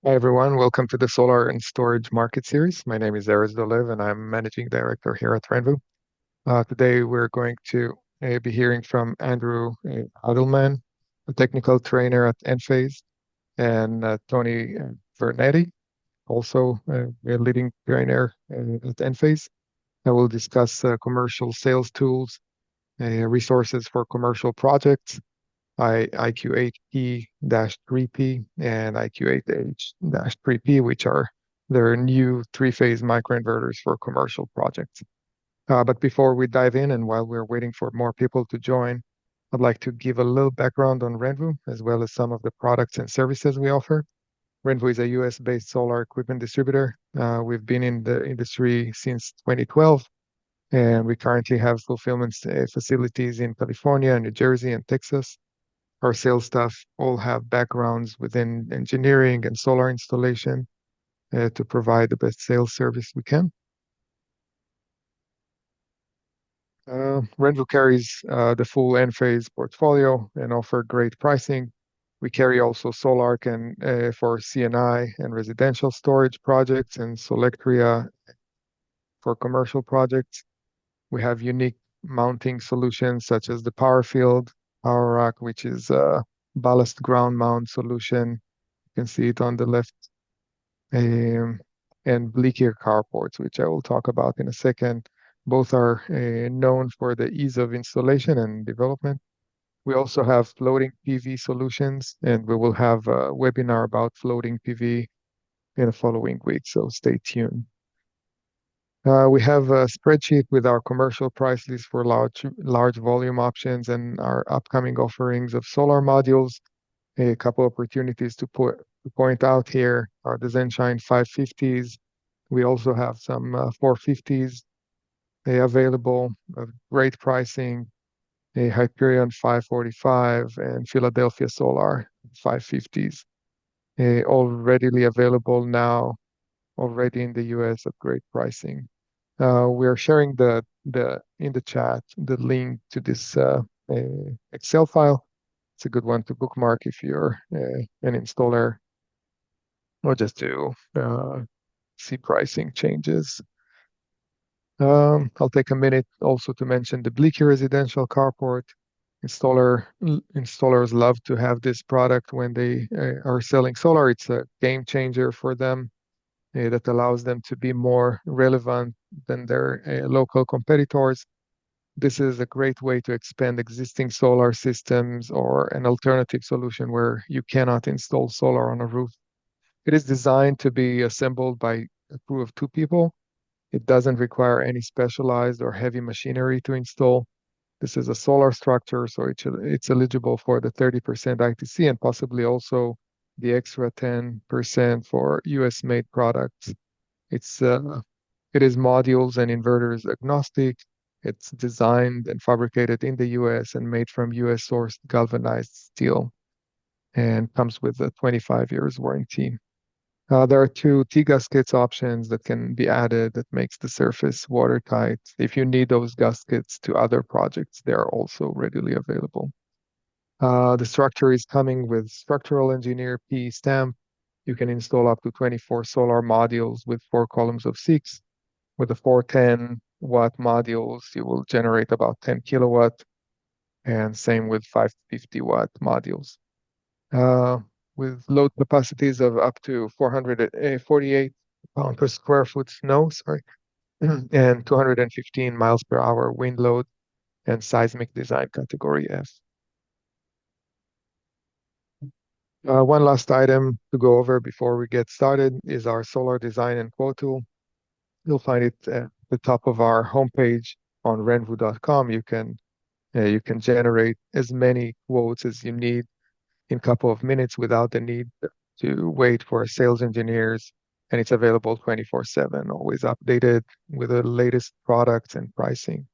Hi everyone, welcome to the Solar and Storage Market Series. My name is Erez Dolev and I'm Managing Director here at RENVU. Today we're going to be hearing from Andrew Adelman, a technical trainer at Enphase, and Tony Vernetti, also a leading trainer at Enphase. I will discuss commercial sales tools, resources for commercial projects, IQ8P-3P and IQ8H-3P, which are their new three-phase microinverters for commercial projects. But before we dive in, and while we're waiting for more people to join, I'd like to give a little background on RENVU, as well as some of the products and services we offer. RENVU is a US-based solar equipment distributor. We've been in the industry since 2012, and we currently have fulfillment facilities in California, New Jersey, and Texas. Our sales staff all have backgrounds within engineering and solar installation to provide the best sales service we can. RENVU carries the full Enphase portfolio and offer great pricing. We carry also Solarc and for CNI and residential storage projects, and Solectria for commercial projects. We have unique mounting solutions such as the Power Field, Power Rack, which is a ballast ground mount solution. You can see it on the left. And Bleakier carports, which I will talk about in a second. Both are known for the ease of installation and development. We also have floating PV solutions, and we will have a webinar about floating PV in the following week, so stay tuned. We have a spreadsheet with our commercial price list for large volume options and our upcoming offerings of solar modules. A couple opportunities to point out here are the Zenshine 550s. We also have some 450s available of great pricing, a Hyperion 545 and Philadelphia Solar 550s, all readily available now, already in the US at great pricing. We are sharing in the chat the link to this Excel file. It's a good one to bookmark if you're an installer or just to see pricing changes. I'll take a minute also to mention the Bleaky residential carport. Installers love to have this product when they are selling solar. It's a game changer for them that allows them to be more relevant than their local competitors. This is a great way to expand existing solar systems or an alternative solution where you cannot install solar on a roof. It is designed to be assembled by a crew of 2 people. It doesn't require any specialized or heavy machinery to install. This is a solar structure, so it's eligible for the 30% ITC and possibly also the extra 10% for US-made products. It is modules and inverters agnostic. It's designed and fabricated in the US and made from US-sourced galvanized steel and comes with a 25 years warranty. There are 2 T-gaskets options that can be added that makes the surface watertight. If you need those gaskets to other projects, they are also readily available. The structure is coming with structural engineer P stamp. You can install up to 24 solar modules with 4 columns of 6. With the 410-watt modules, you will generate about 10 kilowatt, and same with 550-watt modules. With load capacities of up to 448 pounds per square foot snow, and 215 miles per hour wind load, and seismic design category F. One last item to go over before we get started is our solar design and quote tool. You'll find it at the top of our homepage on renvu.com. You can generate as many quotes as you need in a couple of minutes without the need to wait for sales engineers, and it's available 24/7, always updated with the latest products and pricing.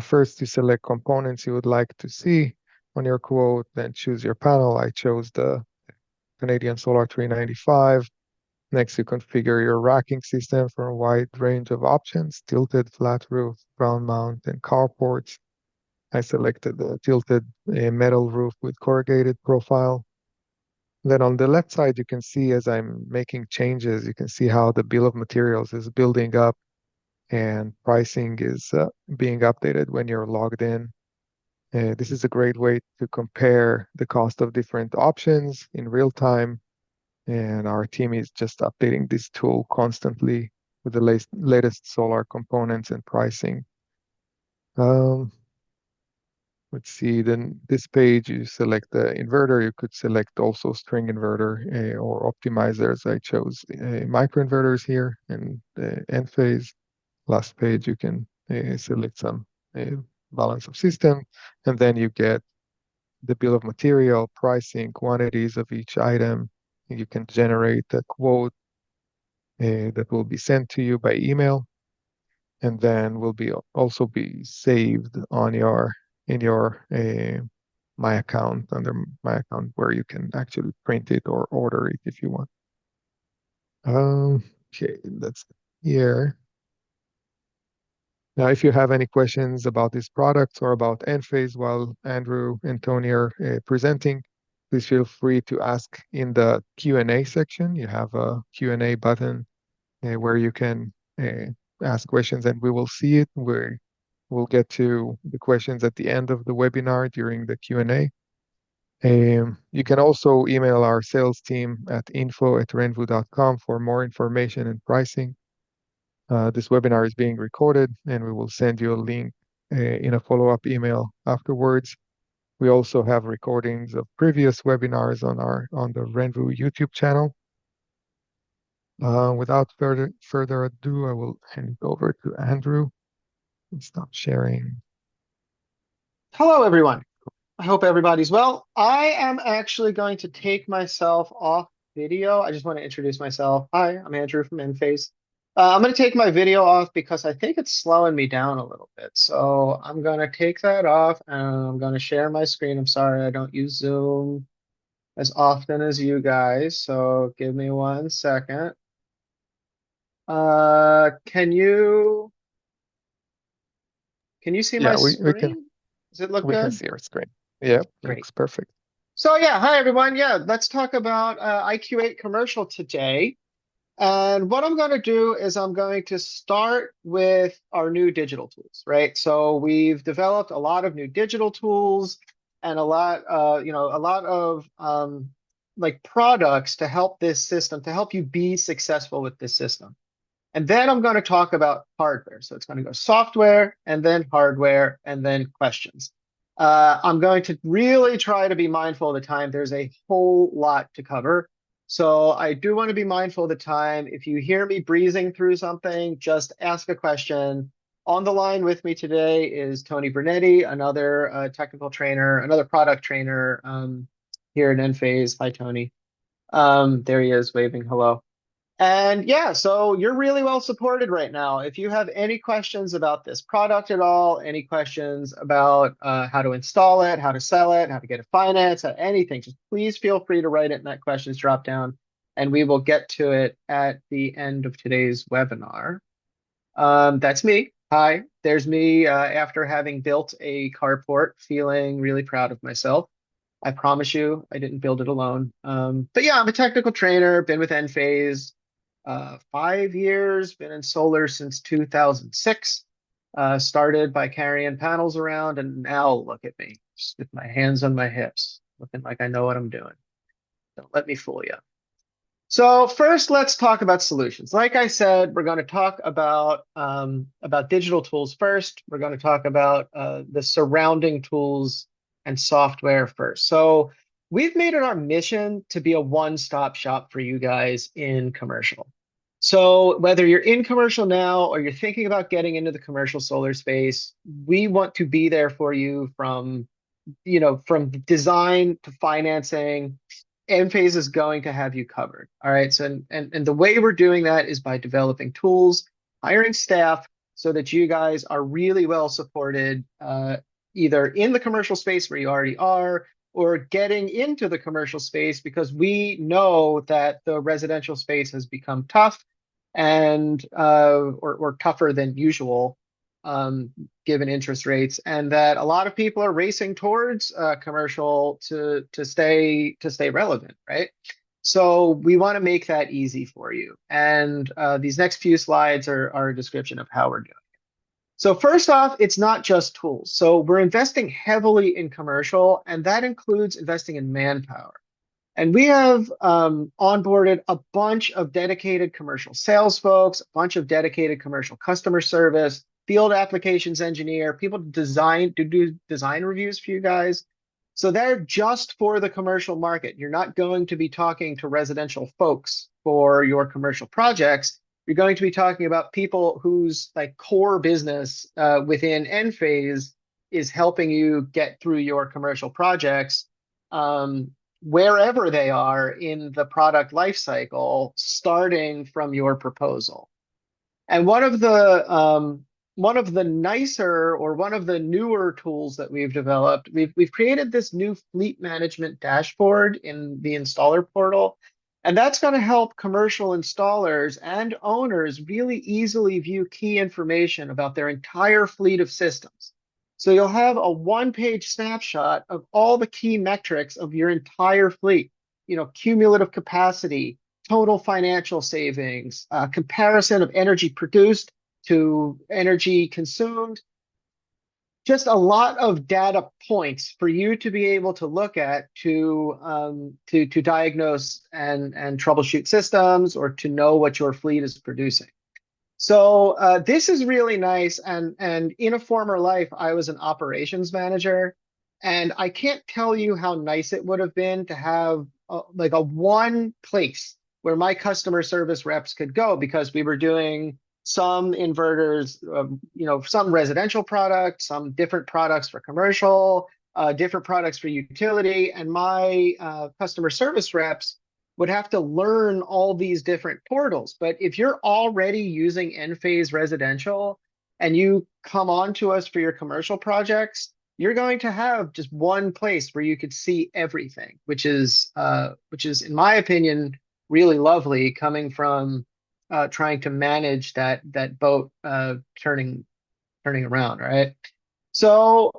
First, you select components you would like to see on your quote, then choose your panel. I chose the Canadian Solar 395. Next, you configure your racking system for a wide range of options: tilted, flat roof, ground mount, and carports. I selected the tilted metal roof with corrugated profile. Then on the left side, you can see as I'm making changes, you can see how the bill of materials is building up and pricing is being updated when you're logged in. This is a great way to compare the cost of different options in real time. And our team is just updating this tool constantly with the latest solar components and pricing. Um, let's see, then this page, you select the inverter. You could select also string inverter or optimizers. I chose microinverters here and Enphase. Last page, you can select some balance of system, and then you get the bill of material, pricing, quantities of each item. You can generate a quote that will be sent to you by email, and then will be also be saved on your in your my account under my account where you can actually print it or order it if you want. Okay, that's here. Now, if you have any questions about these products or about Enphase while Andrew and Tony are presenting, please feel free to ask in the Q&A section. You have a Q&A button where you can ask questions and we will see it. We'll get to the questions at the end of the webinar during the Q&A. You can also email our sales team at info@renvu.com for more information and pricing. This webinar is being recorded and we will send you a link in a follow-up email afterwards. We also have recordings of previous webinars on the RENVU YouTube channel. Without further ado, I will hand it over to Andrew and stop sharing. Hello, everyone. I hope everybody's well. I am actually going to take myself off video. I just want to introduce myself. Hi, I'm Andrew from Enphase. I'm going to take my video off because I think it's slowing me down a little bit. So I'm going to take that off and I'm going to share my screen. I'm sorry, I don't use Zoom as often as you guys. So give me 1 second. Can you see my screen? Does it look good? We can see our screen. Yeah, Great. looks perfect. So yeah, hi everyone. Yeah, let's talk about IQ8 commercial today. And what I'm going to do is I'm going to start with our new digital tools, right? So we've developed a lot of new digital tools and a lot of like products to help this system, to help you be successful with this system. And then I'm going to talk about hardware. So it's going to go software and then hardware and then questions. I'm going to really try to be mindful of the time. There's a whole lot to cover. So I do want to be mindful of the time. If you hear me breezing through something, just ask a question. On the line with me today is Tony Bernetti, another technical trainer, another product trainer here at Enphase. Hi, Tony. There he is waving hello. And yeah, so you're really well supported right now. If you have any questions about this product at all, any questions about how to install it, how to sell it, how to get it financed, anything, just please feel free to write it in that questions drop down, and we will get to it at the end of today's webinar. That's me. Hi, there's me after having built a carport, feeling really proud of myself. I promise you, I didn't build it alone. But yeah, I'm a technical trainer, been with Enphase 5 years, been in solar since 2006. Started by carrying panels around, and now look at me, just with my hands on my hips, looking like I know what I'm doing. Don't let me fool you. So first, let's talk about solutions. Like I said, we're going to talk about digital tools first. We're going to talk about the surrounding tools and software first. So we've made it our mission to be a one-stop shop for you guys in commercial. So whether you're in commercial now or you're thinking about getting into the commercial solar space, we want to be there for you from design to financing. Enphase is going to have you covered. All right. So and the way we're doing that is by developing tools, hiring staff so that you guys are really well supported, either in the commercial space where you already are, or getting into the commercial space, because we know that the residential space has become tough and or tougher than usual. given interest rates, and that a lot of people are racing towards commercial to stay relevant, right? So we want to make that easy for you. And these next few slides are a description of how we're doing. So first off, it's not just tools. So we're investing heavily in commercial, and that includes investing in manpower. And we have onboarded a bunch of dedicated commercial sales folks, a bunch of dedicated commercial customer service, field applications engineer, people to do design reviews for you guys. So they're just for the commercial market. You're not going to be talking to residential folks for your commercial projects. You're going to be talking about people whose like core business within Enphase is helping you get through your commercial projects. Wherever they are in the product lifecycle, starting from your proposal. And one of the nicer or one of the newer tools that we've developed, we've created this new fleet management dashboard in the installer portal. And that's going to help commercial installers and owners really easily view key information about their entire fleet of systems. So you'll have a one-page snapshot of all the key metrics of your entire fleet, cumulative capacity, total financial savings, comparison of energy produced to energy consumed. Just a lot of data points for you to be able to look at to diagnose and troubleshoot systems or to know what your fleet is producing. So this is really nice. And in a former life, I was an operations manager. And I can't tell you how nice it would have been to have like a one place where my customer service reps could go, because we were doing some inverters, some residential products, some different products for commercial, different products for utility. And my customer service reps would have to learn all these different portals. But if you're already using Enphase residential and you come on to us for your commercial projects, you're going to have just one place where you could see everything, which is in my opinion, really lovely, coming from trying to manage that boat turning around, right? So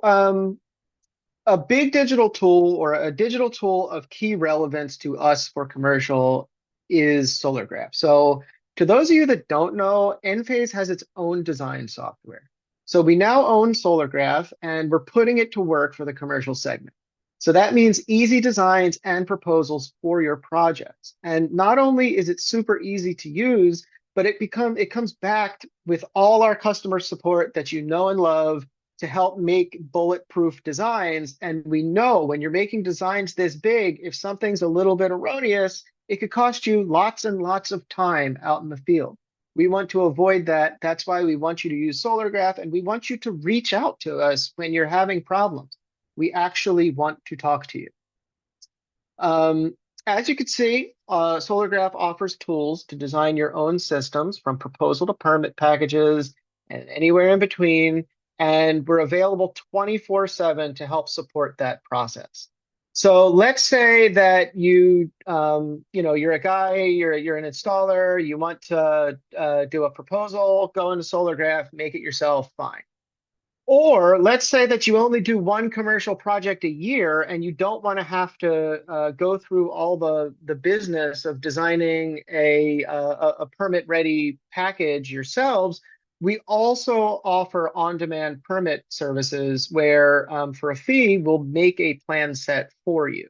a big digital tool or a digital tool of key relevance to us for commercial is Solargraf. So to those of you that don't know, Enphase has its own design software. So we now own Solargraf, and we're putting it to work for the commercial segment. So that means easy designs and proposals for your projects. And not only is it super easy to use, but it comes backed with all our customer support that you know and love to help make bulletproof designs. And we know when you're making designs this big, if something's a little bit erroneous, it could cost you lots and lots of time out in the field. We want to avoid that. That's why we want you to use Solargraf, and we want you to reach out to us when you're having problems. We actually want to talk to you. As you can see, Solargraf offers tools to design your own systems from proposal to permit packages and anywhere in between. And we're available 24/7 to help support that process. So let's say that you're a guy, you're an installer, you want to do a proposal, go into Solargraf, make it yourself, fine. Or let's say that you only do one commercial project a year and you don't want to have to go through all the business of designing a permit-ready package yourselves. We also offer on-demand permit services where, for a fee, we'll make a plan set for you.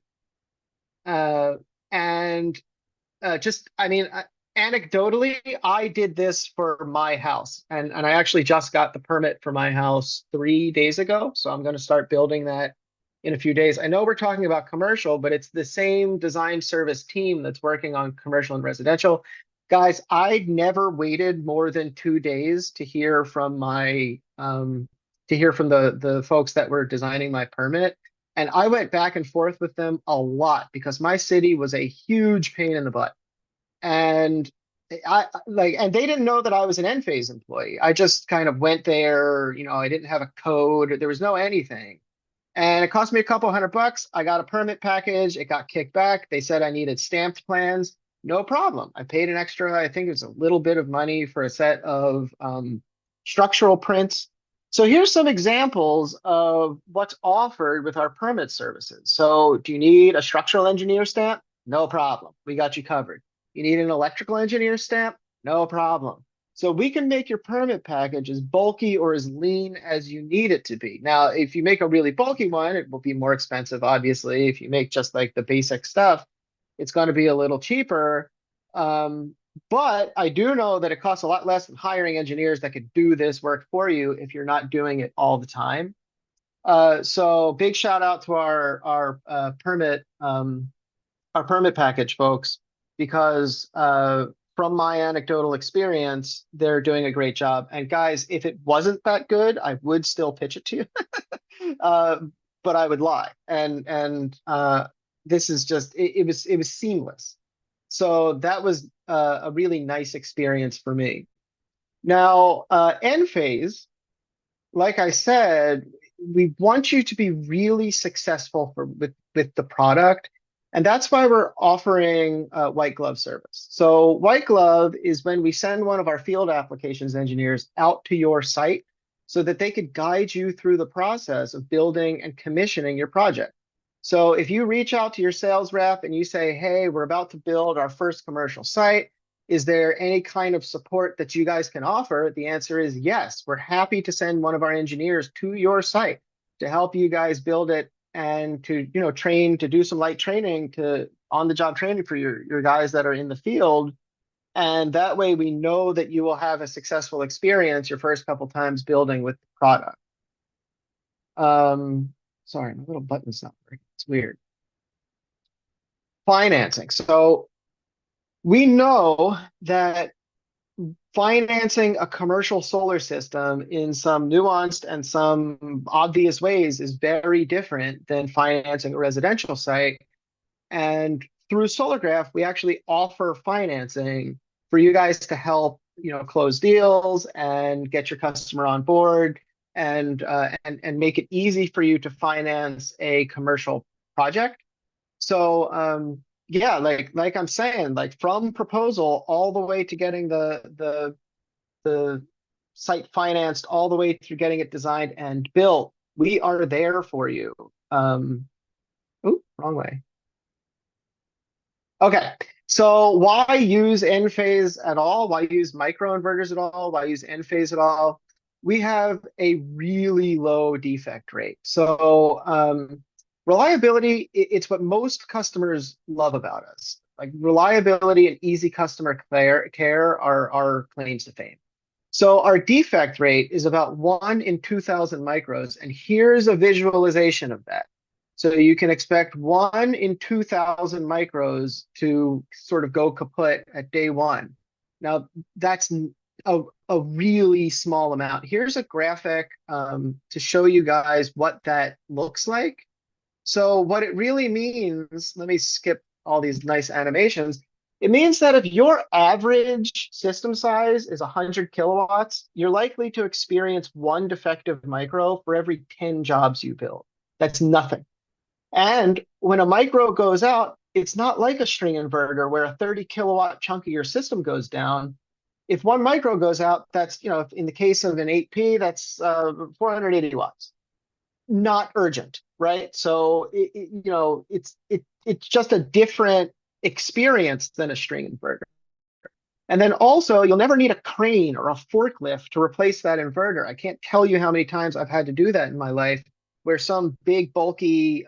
Anecdotally, I did this for my house, and I actually just got the permit for my house 3 days ago. So I'm going to start building that in a few days. I know we're talking about commercial, but it's the same design service team that's working on commercial and residential. Guys, I never waited more than 2 days to hear from the folks that were designing my permit. And I went back and forth with them a lot because my city was a huge pain in the butt. And and they didn't know that I was an Enphase employee. I just kind of went there, I didn't have a code, there was no anything. And it cost me a couple $100. I got a permit package, it got kicked back. They said I needed stamped plans. No problem. I paid an extra, I think it was a little bit of money for a set of structural prints. So here's some examples of what's offered with our permit services. So do you need a structural engineer stamp? No problem. We got you covered. You need an electrical engineer stamp? No problem. So we can make your permit package as bulky or as lean as you need it to be. Now, if you make a really bulky one, it will be more expensive, obviously. If you make just like the basic stuff, it's going to be a little cheaper. Um, but I do know that it costs a lot less than hiring engineers that could do this work for you if you're not doing it all the time. So big shout out to our permit package folks, because from my anecdotal experience, they're doing a great job. And guys, if it wasn't that good, I would still pitch it to you, but I would lie. And this is just it was seamless. So that was a really nice experience for me. Now, Enphase, like I said, we want you to be really successful with the product. And that's why we're offering white glove service. So white glove is when we send one of our field applications engineers out to your site so that they could guide you through the process of building and commissioning your project. So if you reach out to your sales rep and you say, hey, we're about to build our first commercial site, is there any kind of support that you guys can offer? The answer is yes. We're happy to send one of our engineers to your site to help you guys build it and to, train, to do some light training, to on-the-job training for your guys that are in the field. And that way we know that you will have a successful experience your first couple times building with the product. Sorry, my little button's not working. It's weird. Financing. So we know that financing a commercial solar system in some nuanced and some obvious ways is very different than financing a residential site. And through Solargraf, we actually offer financing for you guys to help, close deals and get your customer on board, and make it easy for you to finance a commercial project. So yeah, like I'm saying, like from proposal all the way to getting the site financed, all the way through getting it designed and built, we are there for you. Wrong way. Okay, so why use Enphase at all? Why use microinverters at all? Why use Enphase at all? We have a really low defect rate. So reliability, it's what most customers love about us. Like reliability and easy customer care are our claims to fame. So our defect rate is about 1 in 2,000 micros, and here's a visualization of that. So you can expect 1 in 2,000 micros to sort of go kaput at day one. Now, that's a really small amount. Here's a graphic to show you guys what that looks like. So what it really means, let me skip all these nice animations. It means that if your average system size is 100 kilowatts, you're likely to experience 1 defective micro for every 10 jobs you build. That's nothing. And when a micro goes out, it's not like a string inverter where a 30 kilowatt chunk of your system goes down. If 1 micro goes out, that's, in the case of an 8P, that's 480 watts. Not urgent, right? So it's just a different experience than a string inverter. And then also, you'll never need a crane or a forklift to replace that inverter. I can't tell you how many times I've had to do that in my life, where some big bulky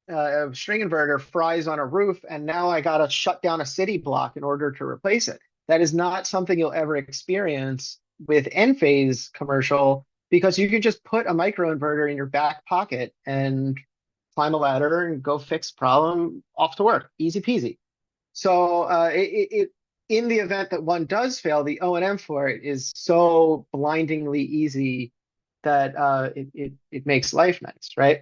string inverter fries on a roof, and now I got to shut down a city block in order to replace it. That is not something you'll ever experience with Enphase commercial, because you can just put a microinverter in your back pocket and climb a ladder and go fix problem, off to work, easy peasy. So in the event that one does fail, the O&M for it is so blindingly easy that it makes life nice, right?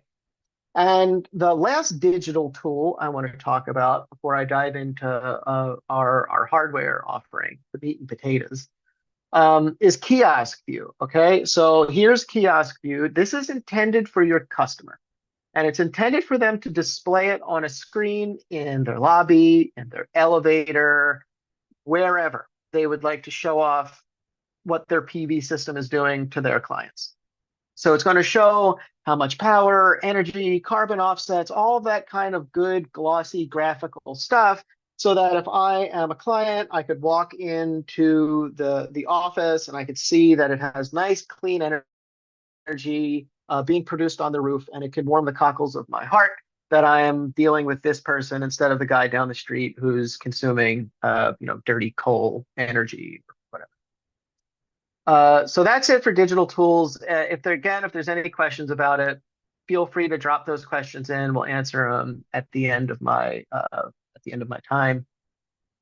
And the last digital tool I want to talk about before I dive into our hardware offering, the meat and potatoes, is Kiosk View. Okay, so here's Kiosk View. This is intended for your customer, and it's intended for them to display it on a screen in their lobby, in their elevator, wherever they would like to show off what their PV system is doing to their clients. So it's going to show how much power, energy, carbon offsets, all of that kind of good, glossy, graphical stuff, so that if I am a client, I could walk into the office and I could see that it has nice, clean energy being produced on the roof, and it could warm the cockles of my heart that I am dealing with this person instead of the guy down the street who's consuming, dirty coal energy or whatever. So that's it for digital tools. If there's any questions about it, feel free to drop those questions in. We'll answer them at the end of my time.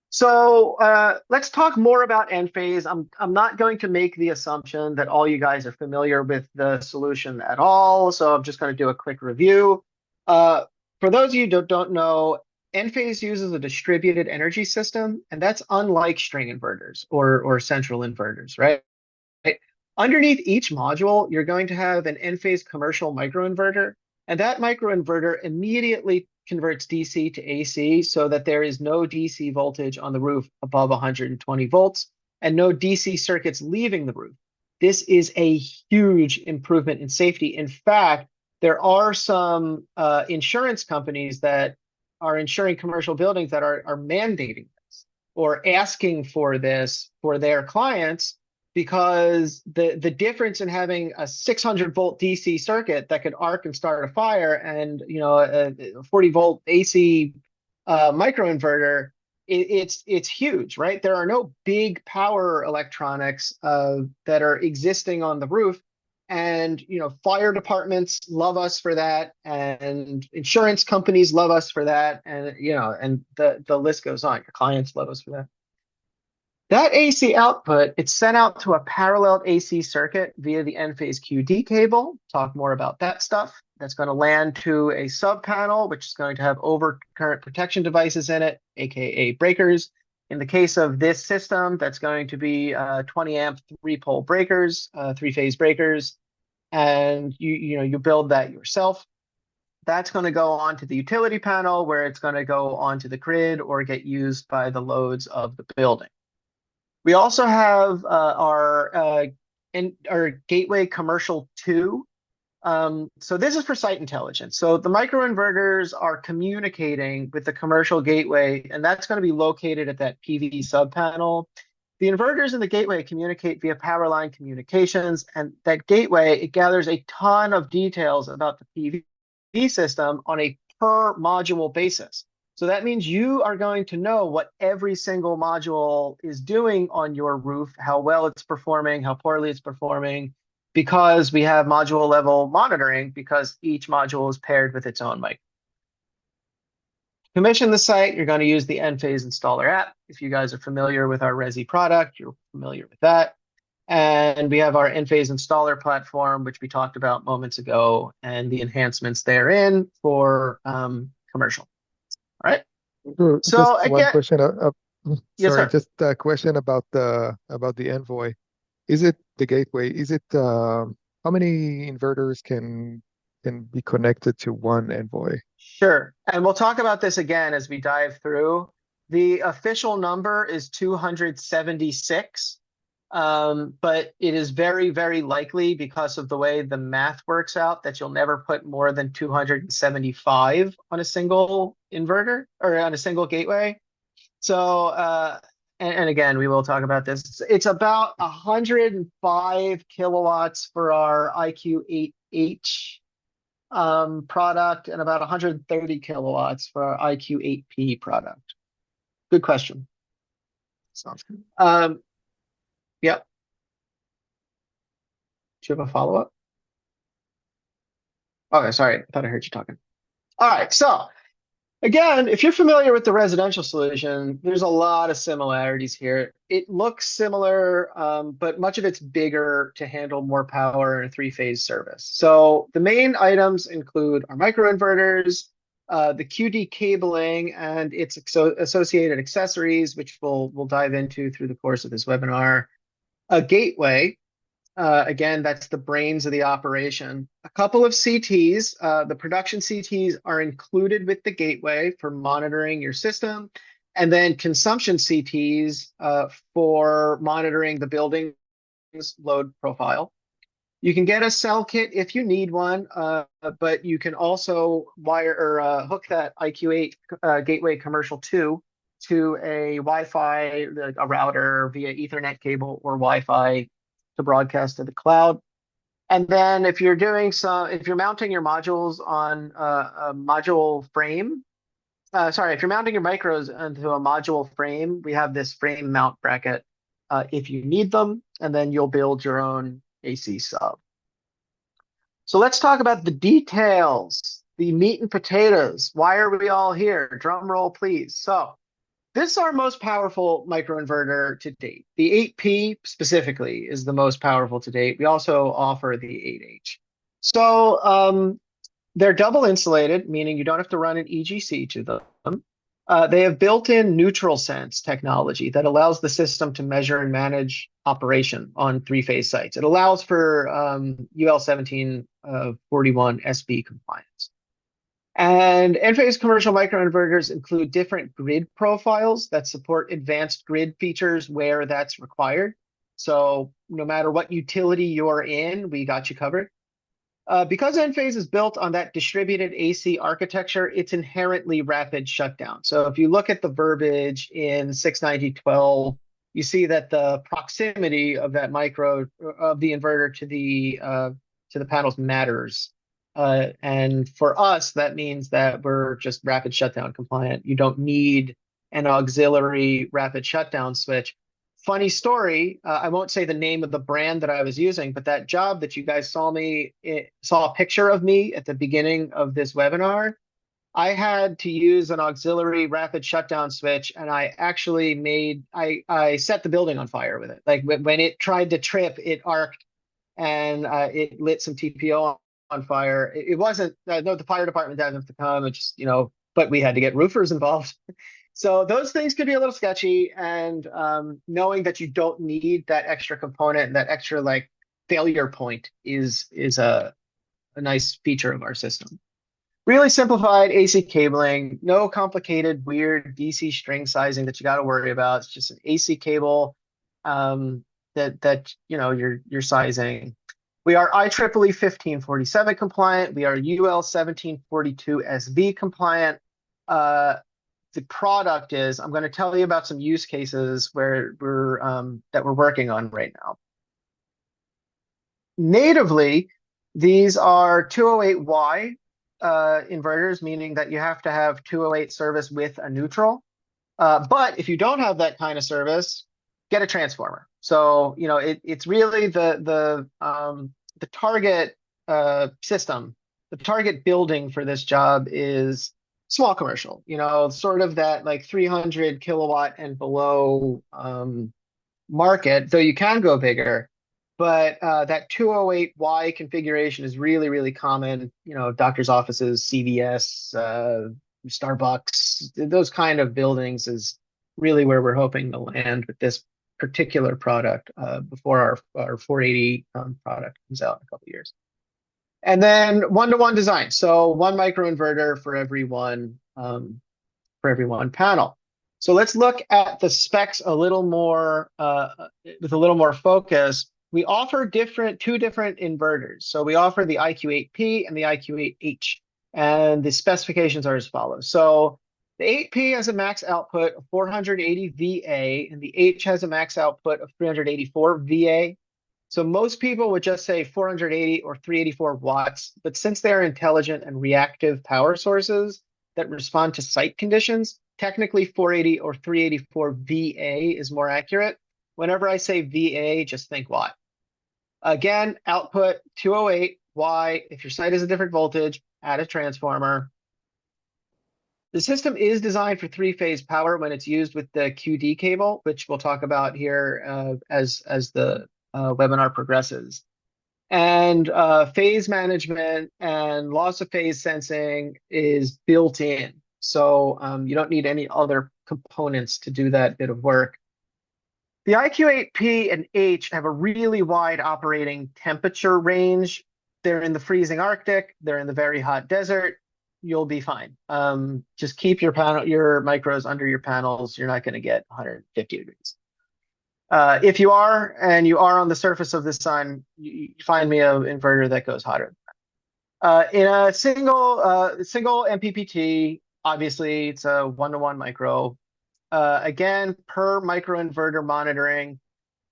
So let's talk more about Enphase. I'm not going to make the assumption that all you guys are familiar with the solution at all. So I'm just going to do a quick review. For those of you who don't know, Enphase uses a distributed energy system, and that's unlike string inverters or central inverters, right? Underneath each module, you're going to have an Enphase commercial microinverter, and that microinverter immediately converts DC to AC so that there is no DC voltage on the roof above 120 volts and no DC circuits leaving the roof. This is a huge improvement in safety. In fact, there are some insurance companies that are insuring commercial buildings that are mandating this or asking for this for their clients, because the difference in having a 600-volt DC circuit that could arc and start a fire and a 40-volt AC microinverter, it's huge, right? There are no big power electronics that are existing on the roof, and fire departments love us for that, and insurance companies love us for that, and and the list goes on. Your clients love us for that. That AC output, it's sent out to a parallel AC circuit via the Enphase QD cable. Talk more about that stuff. That's going to land to a sub panel, which is going to have overcurrent protection devices in it, aka breakers. In the case of this system, that's going to be 20 amp 3-pole breakers, 3-phase breakers, and you build that yourself. That's going to go onto the utility panel, where it's going to go onto the grid or get used by the loads of the building. We also have our Gateway Commercial 2. So this is for site intelligence. So the microinverters are communicating with the commercial gateway, and that's going to be located at that PV sub panel. The inverters in the gateway communicate via power line communications, and that gateway, it gathers a ton of details about the PV system on a per module basis. So that means you are going to know what every single module is doing on your roof, how well it's performing, how poorly it's performing, because we have module level monitoring, because each module is paired with its own mic. To commission the site, you're going to use the Enphase Installer app. If you guys are familiar with our Resi product, you're familiar with that. And we have our Enphase Installer platform, which we talked about moments ago, and the enhancements therein for commercial. All right. Just So one again, question. yes, Sorry, sir. just a question about the Envoy. Is it the gateway? Is it how many inverters can be connected to one Envoy? Sure. And we'll talk about this again as we dive through. The official number is 276. But it is very, very likely, because of the way the math works out, that you'll never put more than 275 on a single inverter or on a single gateway. So, and again, we will talk about this. It's about 105 kilowatts for our IQ8H product, and about 130 kilowatts for our IQ8P product. Good question. Sounds good. Yep. Do you have a follow-up? Okay, sorry. I thought I heard you talking. All right. So again, if you're familiar with the residential solution, there's a lot of similarities here. It looks similar, but much of it's bigger to handle more power in a 3-phase service. So the main items include our microinverters, the QD cabling, and its associated accessories, which we'll dive into through the course of this webinar. A gateway. Again, that's the brains of the operation. A couple of CTs. The production CTs are included with the gateway for monitoring your system. And then consumption CTs for monitoring the building load profile. You can get a cell kit if you need one, but you can also wire or hook that IQ8 Gateway Commercial 2 to a Wi-Fi, like a router via Ethernet cable or Wi-Fi to broadcast to the cloud. And then if you're mounting your modules on a module frame, if you're mounting your micros onto a module frame, we have this frame mount bracket if you need them, and then you'll build your own AC sub. So let's talk about the details, the meat and potatoes. Why are we all here? Drum roll, please. So this is our most powerful microinverter to date. The 8P specifically is the most powerful to date. We also offer the 8H. So they're double insulated, meaning you don't have to run an EGC to them. They have built-in neutral sense technology that allows the system to measure and manage operation on three-phase sites. It allows for UL 1741 SB compliance. And Enphase commercial microinverters include different grid profiles that support advanced grid features where that's required. So no matter what utility you're in, we got you covered. Because Enphase is built on that distributed AC architecture, it's inherently rapid shutdown. So if you look at the verbiage in 690.12, you see that the proximity of that of the inverter to the panels matters. And for us, that means that we're just rapid shutdown compliant. You don't need an auxiliary rapid shutdown switch. Funny story, I won't say the name of the brand that I was using, but that job that you guys saw a picture of me at the beginning of this webinar, I had to use an auxiliary rapid shutdown switch, and I actually I set the building on fire with it. Like when it tried to trip, it arced and it lit some TPO on fire. It wasn't, no, the fire department didn't have to come, it just, but we had to get roofers involved. So those things could be a little sketchy, and knowing that you don't need that extra component, that extra like failure point is a nice feature of our system. Really simplified AC cabling, no complicated, weird DC string sizing that you got to worry about. It's just an AC cable that you're sizing. We are IEEE 1547 compliant. We are UL 1742 SB compliant. The product is, I'm going to tell you about some use cases where that we're working on right now. Natively, these are 208Y inverters, meaning that you have to have 208 service with a neutral. But if you don't have that kind of service, get a transformer. So it's really the target system, the target building for this job is small commercial, sort of that like 300 kilowatt and below market, though you can go bigger. But that 208Y configuration is really, really common. Doctors' offices, CVS, Starbucks, those kind of buildings is really where we're hoping to land with this particular product before our 480 product comes out in a couple of years. And then one-to-one design. So one microinverter for every one panel. So let's look at the specs a little more with a little more focus. We offer two different inverters. So we offer the IQ8P and the IQ8H, and the specifications are as follows. So the 8P has a max output of 480 VA, and the H has a max output of 384 VA. So most people would just say 480 or 384 watts, but since they are intelligent and reactive power sources that respond to site conditions, technically 480 or 384 VA is more accurate. Whenever I say VA, just think watt. Again, output 208 Y. If your site is a different voltage, add a transformer. The system is designed for three-phase power when it's used with the QD cable, which we'll talk about here as the webinar progresses. And phase management and loss of phase sensing is built in. So you don't need any other components to do that bit of work. The IQ8P and H have a really wide operating temperature range. They're in the freezing Arctic. They're in the very hot desert. You'll be fine. Just keep your micros under your panels. You're not going to get 150 degrees. If you are, and you are on the surface of the sun, you find me an inverter that goes hotter. In a single MPPT, obviously it's a 1-to-1 micro. Again, per microinverter monitoring,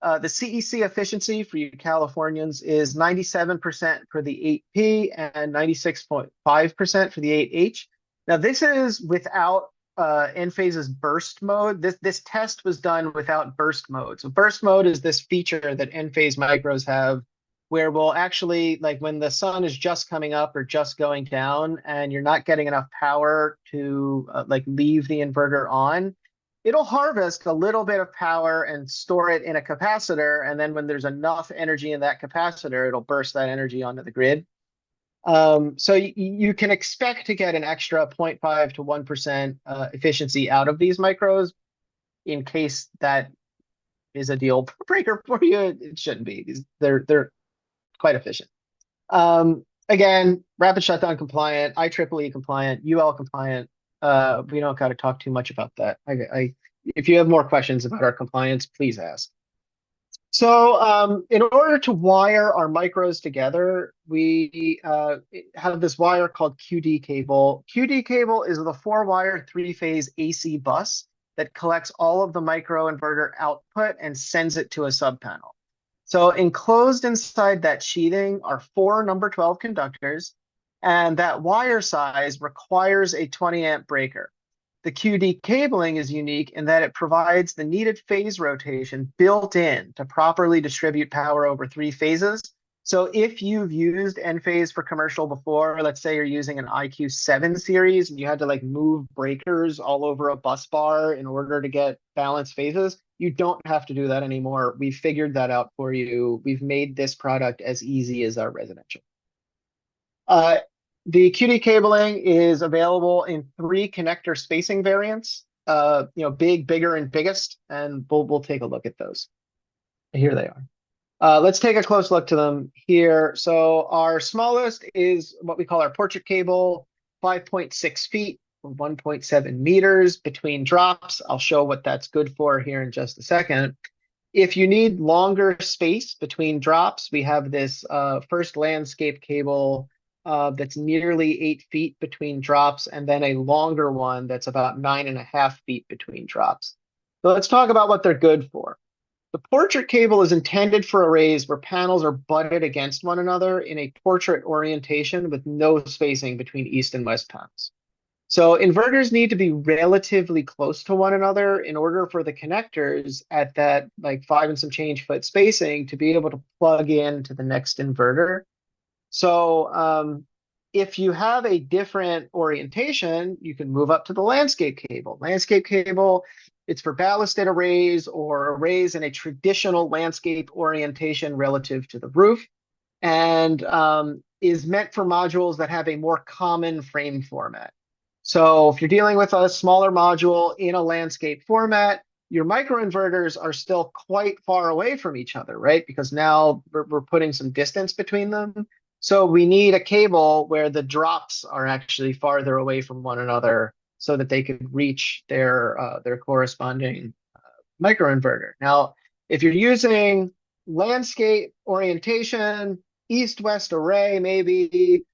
the CEC efficiency for you Californians is 97% for the 8P and 96.5% for the 8H. Now, this is without Enphase's burst mode. This test was done without burst mode. So burst mode is this feature that Enphase micros have where we'll actually, like when the sun is just coming up or just going down and you're not getting enough power to like leave the inverter on, it'll harvest a little bit of power and store it in a capacitor. And then when there's enough energy in that capacitor, it'll burst that energy onto the grid. So you can expect to get an extra 0.5 to 1% efficiency out of these micros. In case that is a deal breaker for you, it shouldn't be. They're quite efficient. Again, rapid shutdown compliant, IEEE compliant, UL compliant. We don't got to talk too much about that. If you have more questions about our compliance, please ask. So in order to wire our micros together, we have this wire called QD cable. QD cable is the 4-wire 3-phase AC bus that collects all of the microinverter output and sends it to a subpanel. So enclosed inside that sheathing are 4 number 12 conductors, and that wire size requires a 20-amp breaker. The QD cabling is unique in that it provides the needed phase rotation built in to properly distribute power over 3 phases. So if you've used Enphase for commercial before, let's say you're using an IQ7 series and you had to like move breakers all over a bus bar in order to get balanced phases, you don't have to do that anymore. We've figured that out for you. We've made this product as easy as our residential. The QD cabling is available in 3 connector spacing variants, big, bigger, and biggest, and we'll take a look at those. Here they are. Let's take a close look to them here. So our smallest is what we call our portrait cable, 5.6 feet, or 1.7 meters between drops. I'll show what that's good for here in just a second. If you need longer space between drops, we have this first landscape cable that's nearly 8 feet between drops, and then a longer one that's about 9.5 feet between drops. So let's talk about what they're good for. The portrait cable is intended for arrays where panels are butted against one another in a portrait orientation with no spacing between east and west panels. So inverters need to be relatively close to one another in order for the connectors at that like 5 and some change foot spacing to be able to plug in to the next inverter. So if you have a different orientation, you can move up to the landscape cable. Landscape cable, it's for ballasted arrays or arrays in a traditional landscape orientation relative to the roof, and is meant for modules that have a more common frame format. So if you're dealing with a smaller module in a landscape format, your microinverters are still quite far away from each other, right? Because now we're putting some distance between them. So we need a cable where the drops are actually farther away from one another so that they could reach their corresponding microinverter. Now, if you're using landscape orientation, east-west array, maybe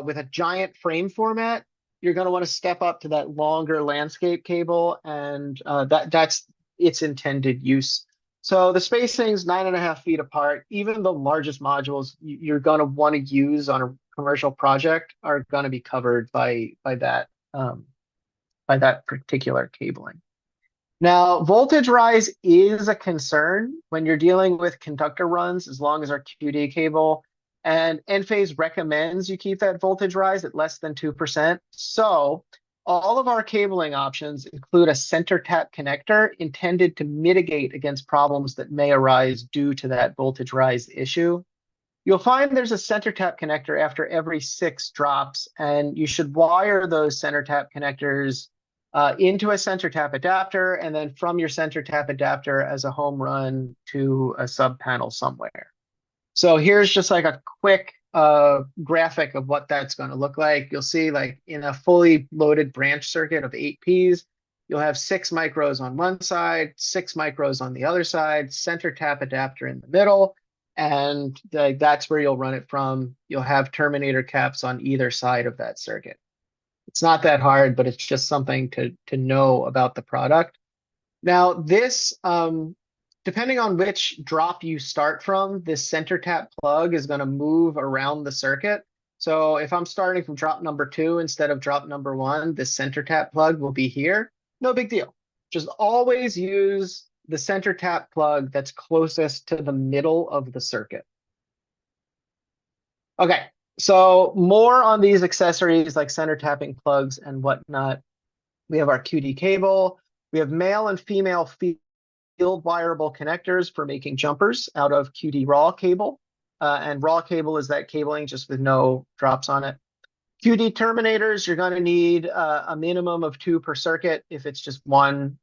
with a giant frame format, you're going to want to step up to that longer landscape cable, and that's its intended use. So the spacing's 9.5 feet apart. Even the largest modules you're going to want to use on a commercial project are going to be covered by that particular cabling. Now, voltage rise is a concern when you're dealing with conductor runs, as long as our QD cable. And Enphase recommends you keep that voltage rise at less than 2%. So all of our cabling options include a center tap connector intended to mitigate against problems that may arise due to that voltage rise issue. You'll find there's a center tap connector after every 6 drops, and you should wire those center tap connectors into a center tap adapter, and then from your center tap adapter as a home run to a sub panel somewhere. So here's just like a quick graphic of what that's going to look like. You'll see like in a fully loaded branch circuit of 8 Ps, You'll have 6 micros on one side, 6 micros on the other side, center tap adapter in the middle, and that's where you'll run it from. You'll have terminator caps on either side of that circuit. It's not that hard, but it's just something to know about the product. Now, this, depending on which drop you start from, this center tap plug is going to move around the circuit. So if I'm starting from drop number 2 instead of drop number 1, the center tap plug will be here. No big deal. Just always use the center tap plug that's closest to the middle of the circuit. Okay, so more on these accessories like center tapping plugs and whatnot. We have our QD cable. We have male and female field wireable connectors for making jumpers out of QD raw cable. And raw cable is that cabling just with no drops on it. QD terminators, you're going to need a minimum of 2 per circuit. If it's just one,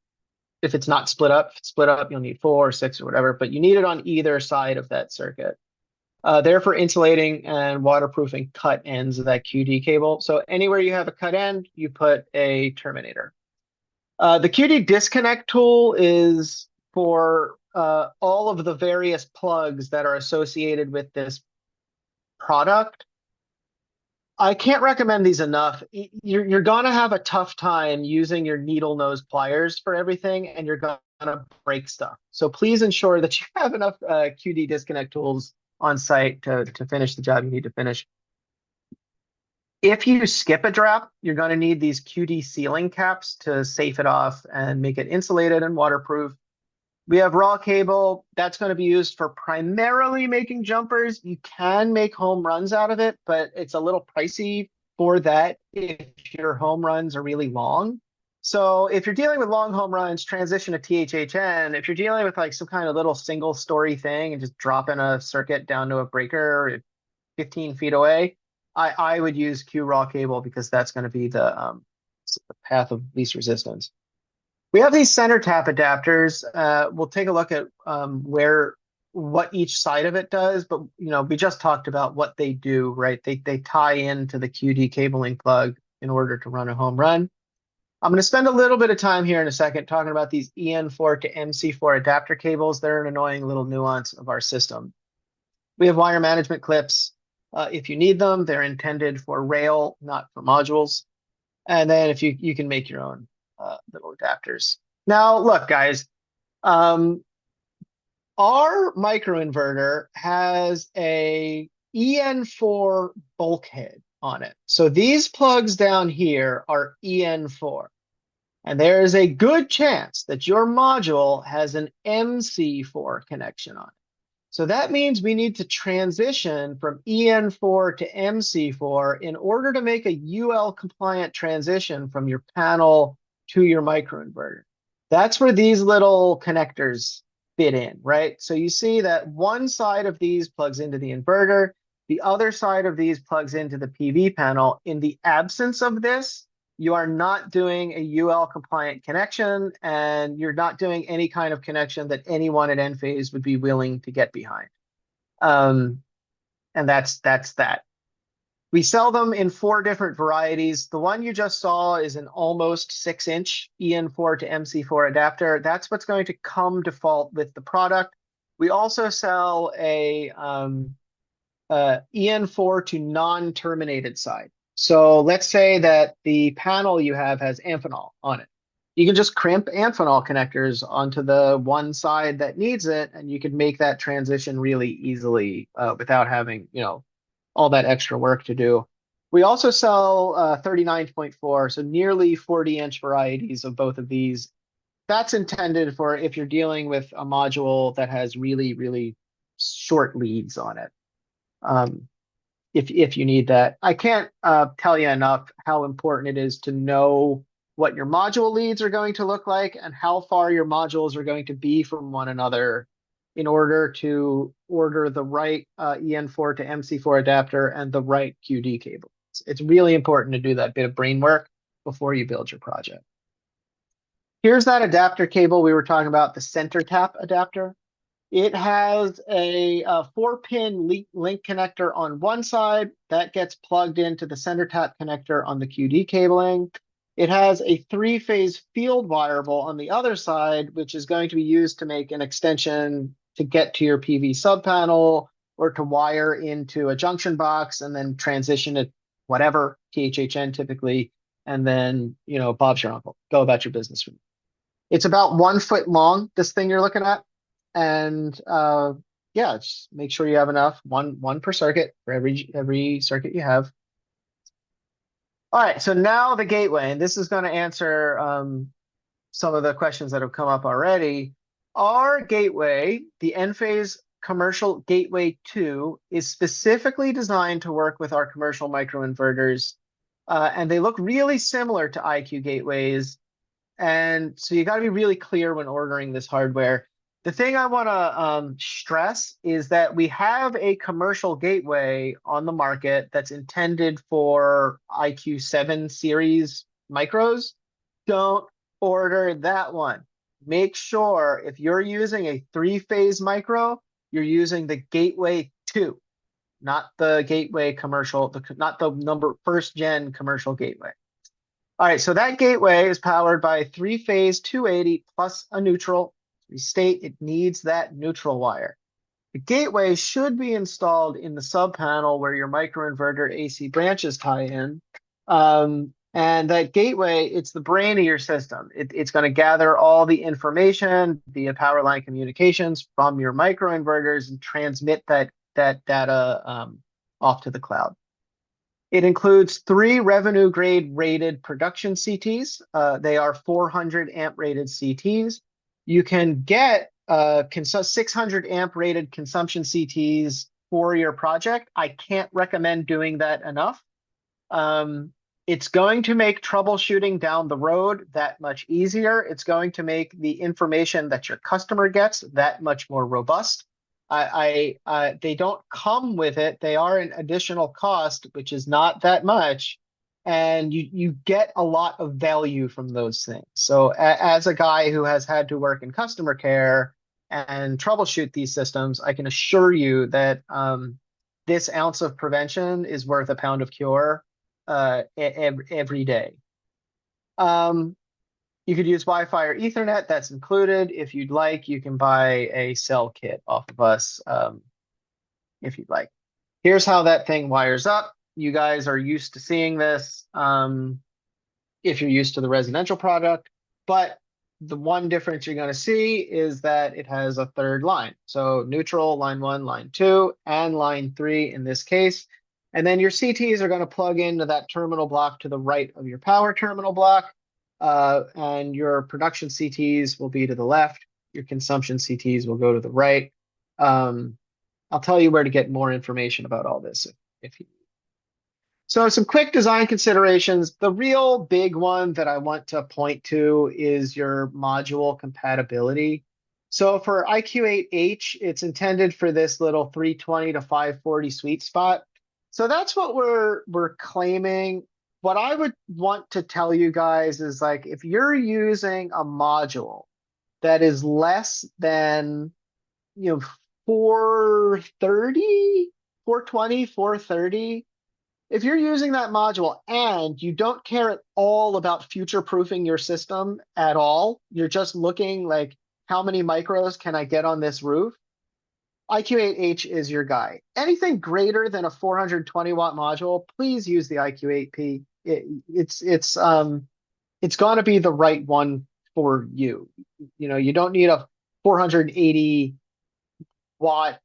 if it's not split up, if it's split up, you'll need 4 or 6 or whatever, but you need it on either side of that circuit. They're for insulating and waterproofing cut ends of that QD cable. So anywhere you have a cut end, you put a terminator. The QD disconnect tool is for all of the various plugs that are associated with this product. I can't recommend these enough. You're going to have a tough time using your needle nose pliers for everything, and you're going to break stuff. So please ensure that you have enough QD disconnect tools on site to finish the job you need to finish. If you skip a drop, you're going to need these QD sealing caps to safe it off and make it insulated and waterproof. We have raw cable. That's going to be used for primarily making jumpers. You can make home runs out of it, but it's a little pricey for that if your home runs are really long. So if you're dealing with long home runs, transition to THHN. If you're dealing with like some kind of little single story thing and just dropping a circuit down to a breaker 15 feet away, I would use Q raw cable because that's going to be the path of least resistance. We have these center tap adapters. We'll take a look at what each side of it does, but we just talked about what they do, right? They tie into the QD cabling plug in order to run a home run. I'm going to spend a little bit of time here in a second talking about these EN4 to MC4 adapter cables. They're an annoying little nuance of our system. We have wire management clips. If you need them, they're intended for rail, not for modules. And then if you can make your own little adapters. Now, look, guys, our microinverter has a EN4 bulkhead on it. So these plugs down here are EN4. And there is a good chance that your module has an MC4 connection on it. So that means we need to transition from EN4 to MC4 in order to make a UL compliant transition from your panel to your microinverter. That's where these little connectors fit in, right? So you see that one side of these plugs into the inverter, the other side of these plugs into the PV panel. In the absence of this, you are not doing a UL compliant connection, and you're not doing any kind of connection that anyone at Enphase would be willing to get behind. And that's that. We sell them in 4 different varieties. The one you just saw is an almost 6-inch EN4 to MC4 adapter. That's what's going to come default with the product. We also sell a EN4 to non-terminated side. So let's say that the panel you have has Amphenol on it. You can just crimp Amphenol connectors onto the one side that needs it, and you can make that transition really easily without having, all that extra work to do. We also sell 39.4, so nearly 40-inch varieties of both of these. That's intended for if you're dealing with a module that has really, really short leads on it. If you need that. I can't tell you enough how important it is to know what your module leads are going to look like and how far your modules are going to be from one another in order to order the right EN4 to MC4 adapter and the right QD cable. It's really important to do that bit of brain work before you build your project. Here's that adapter cable we were talking about, the center tap adapter. It has a 4-pin link connector on one side that gets plugged into the center tap connector on the QD cabling. It has a three-phase field wireable on the other side, which is going to be used to make an extension to get to your PV subpanel or to wire into a junction box and then transition it, whatever, THHN typically, and then, Bob's your uncle. Go about your business. It's about 1 foot long, this thing you're looking at. And yeah, just make sure you have enough, one per circuit for every circuit you have. All right, so now the gateway, and this is going to answer some of the questions that have come up already. Our gateway, the Enphase Commercial Gateway 2, is specifically designed to work with our commercial microinverters, and they look really similar to IQ gateways. And so you got to be really clear when ordering this hardware. The thing I want to stress is that we have a commercial gateway on the market that's intended for IQ7 series micros. Don't order that one. Make sure if you're using a three-phase micro, you're using the Gateway 2, not the Gateway commercial, not the first gen commercial gateway. All right, so that gateway is powered by a three-phase 280 plus a neutral. We state it needs that neutral wire. The gateway should be installed in the subpanel where your microinverter AC branches tie in. And that gateway, it's the brain of your system. It's going to gather all the information via power line communications from your microinverters and transmit that data off to the cloud. It includes 3 revenue grade rated production CTs. They are 400 amp rated CTs. You can get 600 amp rated consumption CTs for your project. I can't recommend doing that enough. It's going to make troubleshooting down the road that much easier. It's going to make the information that your customer gets that much more robust. They don't come with it. They are an additional cost, which is not that much. And you get a lot of value from those things. So as a guy who has had to work in customer care and troubleshoot these systems, I can assure you that this ounce of prevention is worth a pound of cure every day. You could use Wi-Fi or Ethernet. That's included. If you'd like, you can buy a cell kit off of us if you'd like. Here's how that thing wires up. You guys are used to seeing this if you're used to the residential product. But the one difference you're going to see is that it has a third line. So neutral, line 1, line 2, and line 3 in this case. And then your CTs are going to plug into that terminal block to the right of your power terminal block. And your production CTs will be to the left. Your consumption CTs will go to the right. I'll tell you where to get more information about all this if you need. So some quick design considerations. The real big one that I want to point to is your module compatibility. So for IQ8H, it's intended for this little 320 to 540 sweet spot. So that's what we're claiming. What I would want to tell you guys is, like, if you're using a module that is less than 430, 420, 430, if you're using that module and you don't care at all about future-proofing your system at all, you're just looking like, how many micros can I get on this roof? IQ8H is your guy. Anything greater than a 420 watt module, please use the IQ8P. It's going to be the right one for you. You don't need a 480 watt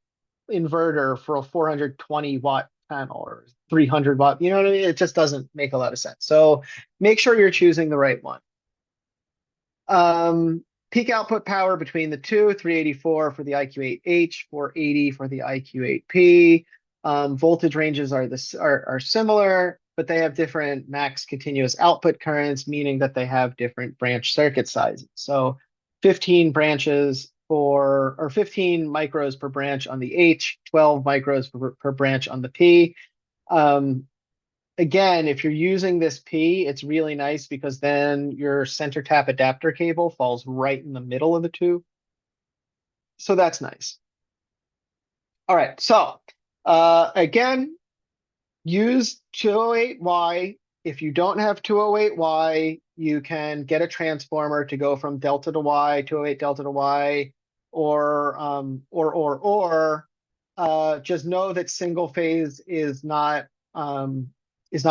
inverter for a 420 watt panel or 300 watt. You know what I mean? It just doesn't make a lot of sense. So make sure you're choosing the right one. Peak output power between the two, 384 for the IQ8H, 480 for the IQ8P. Voltage ranges are similar, but they have different max continuous output currents, meaning that they have different branch circuit sizes. So 15 branches or 15 micros per branch on the H, 12 micros per branch on the P. Again, if you're using this P, it's really nice because then your center tap adapter cable falls right in the middle of the two. So that's nice. All right, so again, use 208Y If you don't have 208Y, you can get a transformer to go from delta to Y, 208 delta to Y, or just know that single phase is not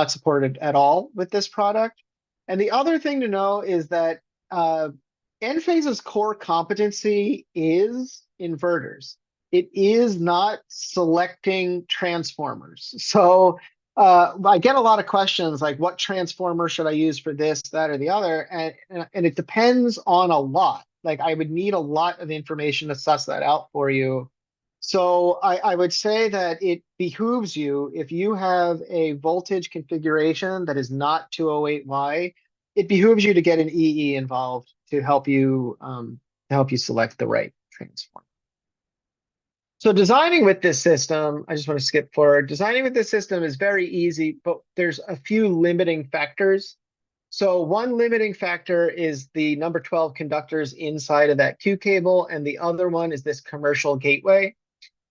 supported at all with this product. And the other thing to know is that Enphase's core competency is inverters. It is not selecting transformers. So I get a lot of questions like, what transformer should I use for this, that, or the other? And it depends on a lot. Like I would need a lot of information to suss that out for you. So I would say that it behooves you, if you have a voltage configuration that is not 208Y, it behooves you to get an EE involved to help you select the right transformer. So designing with this system, I just want to skip forward. Designing with this system is very easy, but there's a few limiting factors. So one limiting factor is the number 12 conductors inside of that Q cable, and the other one is this commercial gateway.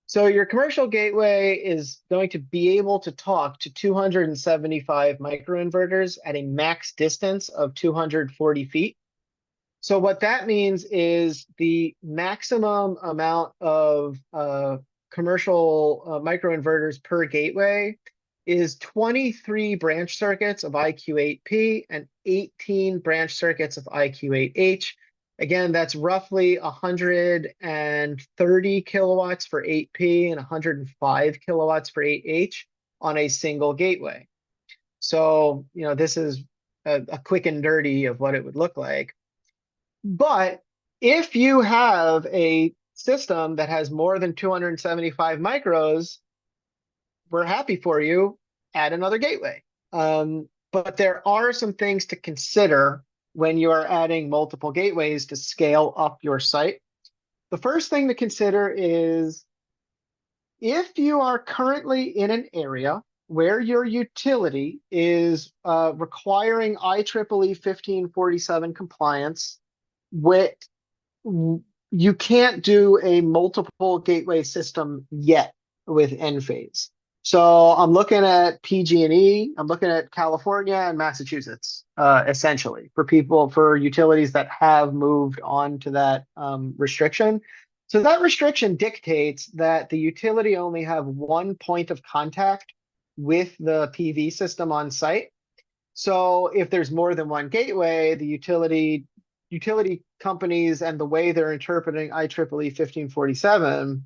So your commercial gateway is going to be able to talk to 275 microinverters at a max distance of 240 feet. So what that means is the maximum amount of commercial microinverters per gateway is 23 branch circuits of IQ8P and 18 branch circuits of IQ8H. Again, that's roughly 130 kilowatts for 8P and 105 kilowatts for 8H on a single gateway. So, this is a quick and dirty of what it would look like. But if you have a system that has more than 275 micros, we're happy for you, add another gateway. But there are some things to consider when you are adding multiple gateways to scale up your site. The first thing to consider is if you are currently in an area where your utility is requiring IEEE 1547 compliance, you can't do a multiple gateway system yet with Enphase. So I'm looking at PG&E, I'm looking at California and Massachusetts, essentially, for utilities that have moved on to that restriction. So that restriction dictates that the utility only have one point of contact with the PV system on site. So if there's more than one gateway, the utility companies and the way they're interpreting IEEE 1547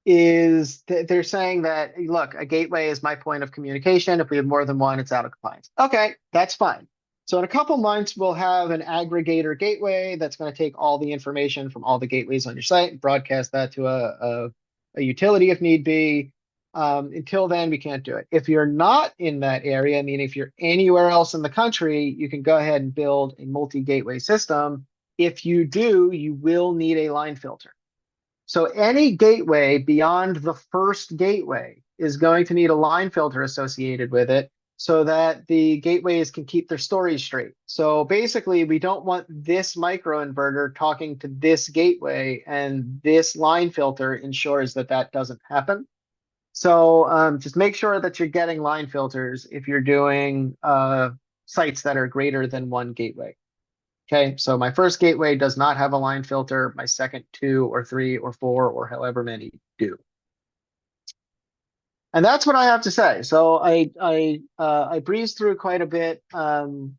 is they're saying that, look, a gateway is my point of communication. If we have more than one, it's out of compliance. Okay, that's fine. So in a couple months, we'll have an aggregator gateway that's going to take all the information from all the gateways on your site and broadcast that to a utility if need be. Until then, we can't do it. If you're not in that area, meaning if you're anywhere else in the country, you can go ahead and build a multi-gateway system. If you do, you will need a line filter. So any gateway beyond the first gateway is going to need a line filter associated with it so that the gateways can keep their stories straight. So basically, we don't want this microinverter talking to this gateway, and this line filter ensures that that doesn't happen. So just make sure that you're getting line filters if you're doing sites that are greater than one gateway. Okay, so my first gateway does not have a line filter. My second, 2 or 3 or 4 or however many do. And that's what I have to say. So I breezed through quite a bit in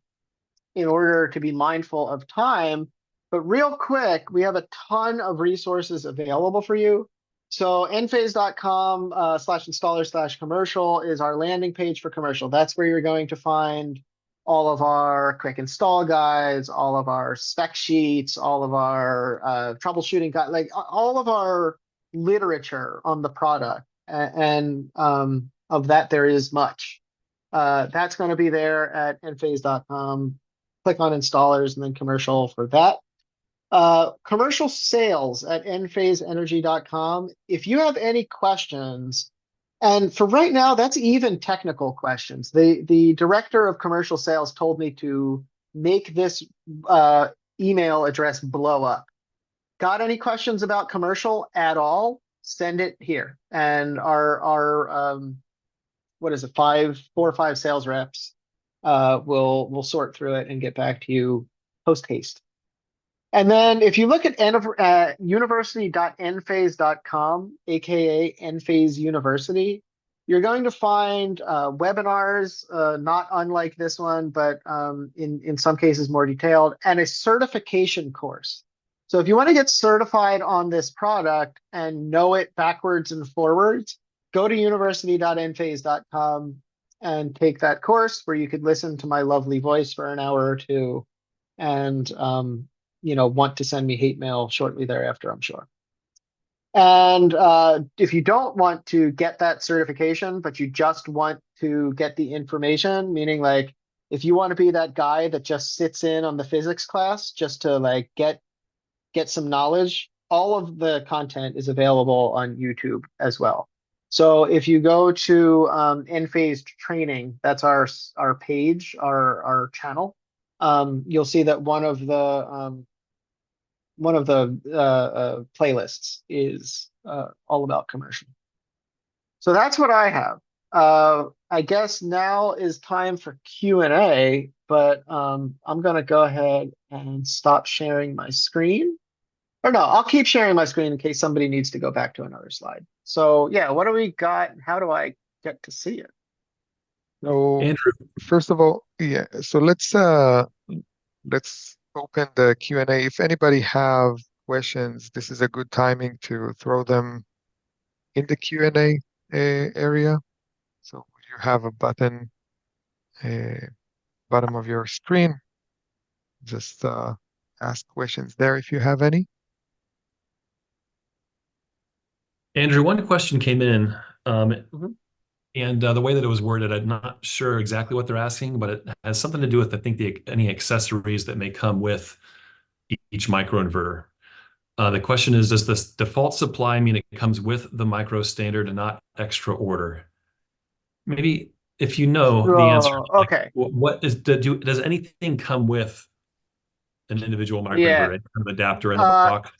order to be mindful of time. But real quick, we have a ton of resources available for you. So enphase.com /installer/commercial is our landing page for commercial. That's where you're going to find all of our quick install guides, all of our spec sheets, all of our troubleshooting guide, like all of our literature on the product. And of that, there is much. That's going to be there at enphase.com. Click on installers and then commercial for that. Commercial sales at enphaseenergy.com. If you have any questions, and for right now, that's even technical questions. The director of commercial sales told me to make this email address blow up. Got any questions about commercial at all? Send it here. And our what is it, 4 or 5 sales reps will sort through it and get back to you post haste. And then if you look at university.enphase.com, aka Enphase University, you're going to find webinars, not unlike this one, but in some cases more detailed, and a certification course. So if you want to get certified on this product and know it backwards and forwards, go to university.enphase.com and take that course where you could listen to my lovely voice for an hour or two and want to send me hate mail shortly thereafter, I'm sure. And if you don't want to get that certification, but you just want to get the information, meaning like if you want to be that guy that just sits in on the physics class just to like get some knowledge, all of the content is available on YouTube as well. So if you go to Enphase Training, that's our page, our channel, you'll see that one of the playlists is all about commercial. So that's what I have. I guess now is time for Q&A, but I'm going to go ahead and stop sharing my screen. Or no, I'll keep sharing my screen in case somebody needs to go back to another slide. So yeah, what do we got? How do I get to see it? So Andrew, first of all, yeah, so let's open the Q&A. If anybody have questions, this is a good timing to throw them in the Q&A area. So you have a button bottom of your screen. Just ask questions there if you have any. Andrew, one question came in, Mhm. and the way that it was worded, I'm not sure exactly what they're asking, but it has something to do with, I think, any accessories that may come with each microinverter. The question is, does this default supply mean it comes with the micro standard and not extra order? Maybe if you know the answer, Oh, okay. does anything come with an individual Yeah. microinverter, any kind of adapter in the Uh, box?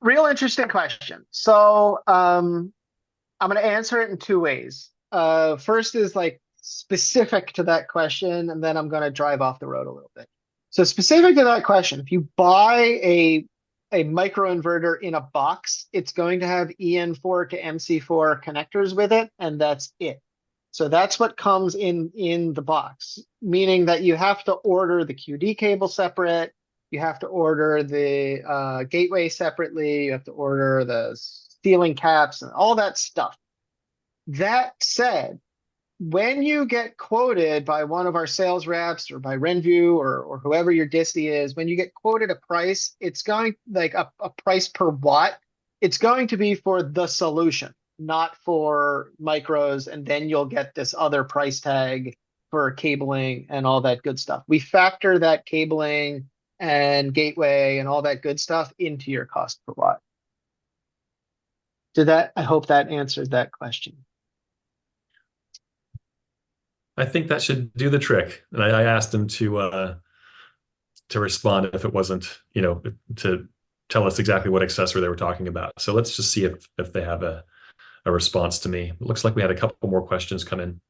Real interesting question. So I'm going to answer it in 2 ways. First is like specific to that question, and then I'm going to drive off the road a little bit. So specific to that question, if you buy a microinverter in a box, it's going to have EN4 to MC4 connectors with it, and that's it. So that's what comes in the box, meaning that you have to order the QD cable separate, you have to order the gateway separately, you have to order the ceiling caps and all that stuff. That said, when you get quoted by one of our sales reps or by RENVU or whoever your disty is, when you get quoted a price, it's going like a price per watt. It's going to be for the solution, not for micros. And then you'll get this other price tag for cabling and all that good stuff. We factor that cabling and gateway and all that good stuff into your cost per watt. I hope that answered that question. I think that should do the trick. And I asked him to respond if it wasn't, to tell us exactly what accessory they were talking about. So let's just see if they have a response to me. It looks like we had a couple more questions come in.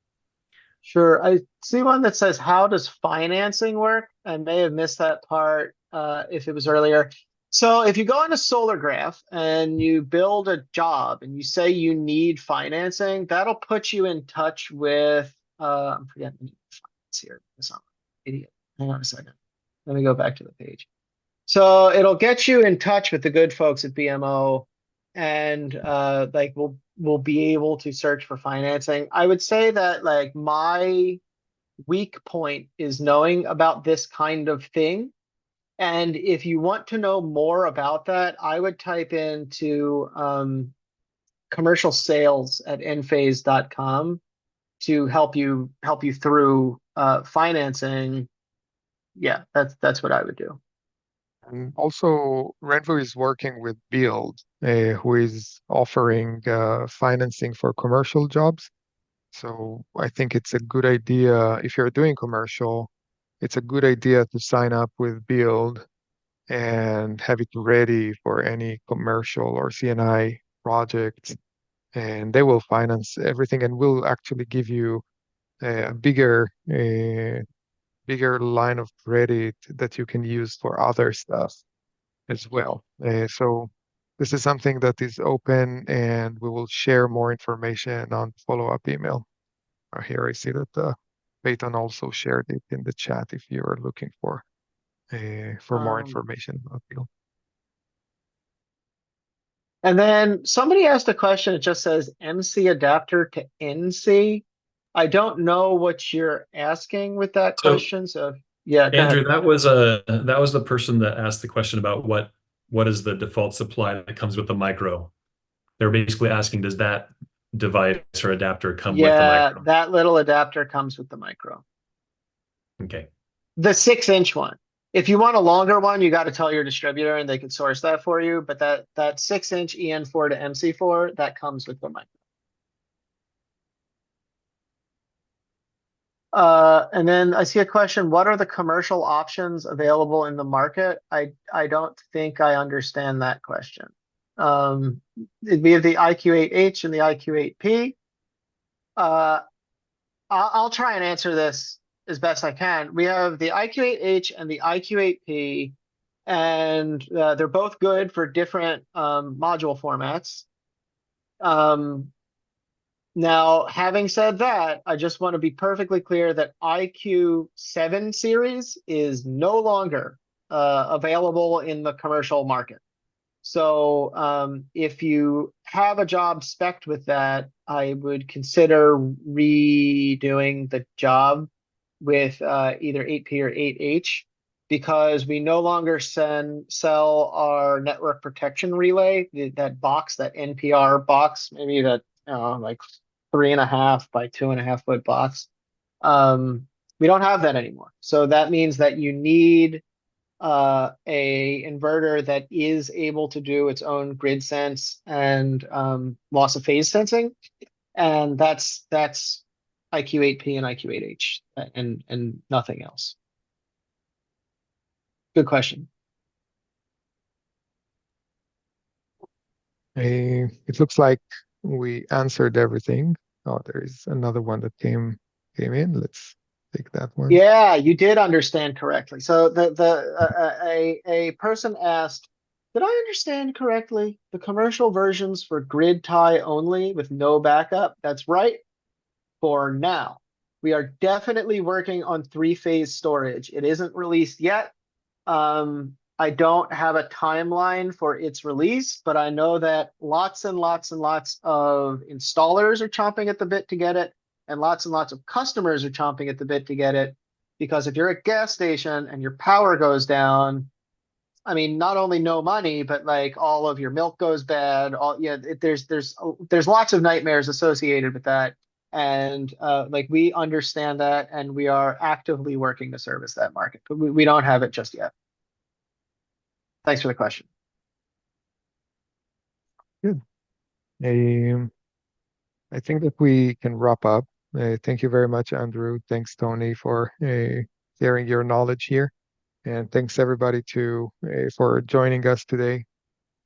Sure. I see one that says, how does financing work? I may have missed that part if it was earlier. So if you go into Solargraf and you build a job and you say you need financing, that'll put you in touch with, I'm forgetting the finance here. I'm an idiot. Hang on a second. Let me go back to the page. So it'll get you in touch with the good folks at BMO, and like we'll be able to search for financing. I would say that like my weak point is knowing about this kind of thing. And if you want to know more about that, I would type into commercial sales at enphase.com to help you through financing. Yeah, that's what I would do. And also, RENVU is working with Build, who is offering financing for commercial jobs. So I think it's a good idea if you're doing commercial, it's a good idea to sign up with Build and have it ready for any commercial or CNI projects. and they will finance everything and will actually give you a bigger line of credit that you can use for other stuff as well. So this is something that is open, and we will share more information on follow-up email. Here I see that Peyton also shared it in the chat if you are looking for more information about it. And then somebody asked a question. It just says MC adapter to NC. I don't know what you're asking with that question. So yeah, go Andrew, ahead. that was the person that asked the question about what is the default supply that comes with the micro. They're basically asking, does that device or adapter come with the Yeah, micro? that little adapter comes with the micro. Okay. The 6-inch one. If you want a longer one, you got to tell your distributor and they can source that for you. But that 6-inch EN4 to MC4, that comes with the micro. And then I see a question, what are the commercial options available in the market? I don't think I understand that question. We have the IQ8H and the IQ8P. I'll try and answer this as best I can. We have the IQ8H and the IQ8P, and they're both good for different module formats. Now, having said that, I just want to be perfectly clear that IQ7 series is no longer available in the commercial market. So if you have a job spec'd with that, I would consider redoing the job with either 8P or 8H, because we no longer sell our network protection relay, that box, that NPR box, maybe that like 3.5 by 2.5 foot box. We don't have that anymore. So that means that you need a inverter that is able to do its own grid sense and loss of phase sensing, and that's IQ8P and IQ8H and nothing else. Good question. It looks like we answered everything. Oh, there is another one that came in. Let's take that one. Yeah, you did understand correctly. So a person asked, did I understand correctly? The commercial versions for grid tie only with no backup? That's right. For now, we are definitely working on 3-phase storage. It isn't released yet. I don't have a timeline for its release, but I know that lots and lots and lots of installers are chomping at the bit to get it, and lots of customers are chomping at the bit to get it, because if you're a gas station and your power goes down, I mean, not only no money, but like all of your milk goes bad. There's lots of nightmares associated with that, and like we understand that, and we are actively working to service that market, but we don't have it just yet. Thanks for the question. Good. I think that we can wrap up. Thank you very much, Andrew. Thanks, Tony, for sharing your knowledge here. And thanks everybody for joining us today.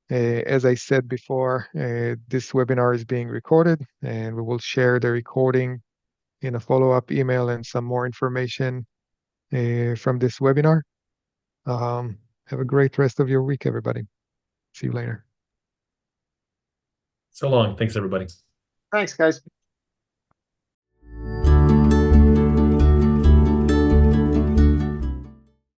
As I said before, this webinar is being recorded, and we will share the recording in a follow-up email and some more information from this webinar. Have a great rest of your week, everybody. See you later. So long. Thanks, everybody. Thanks, guys.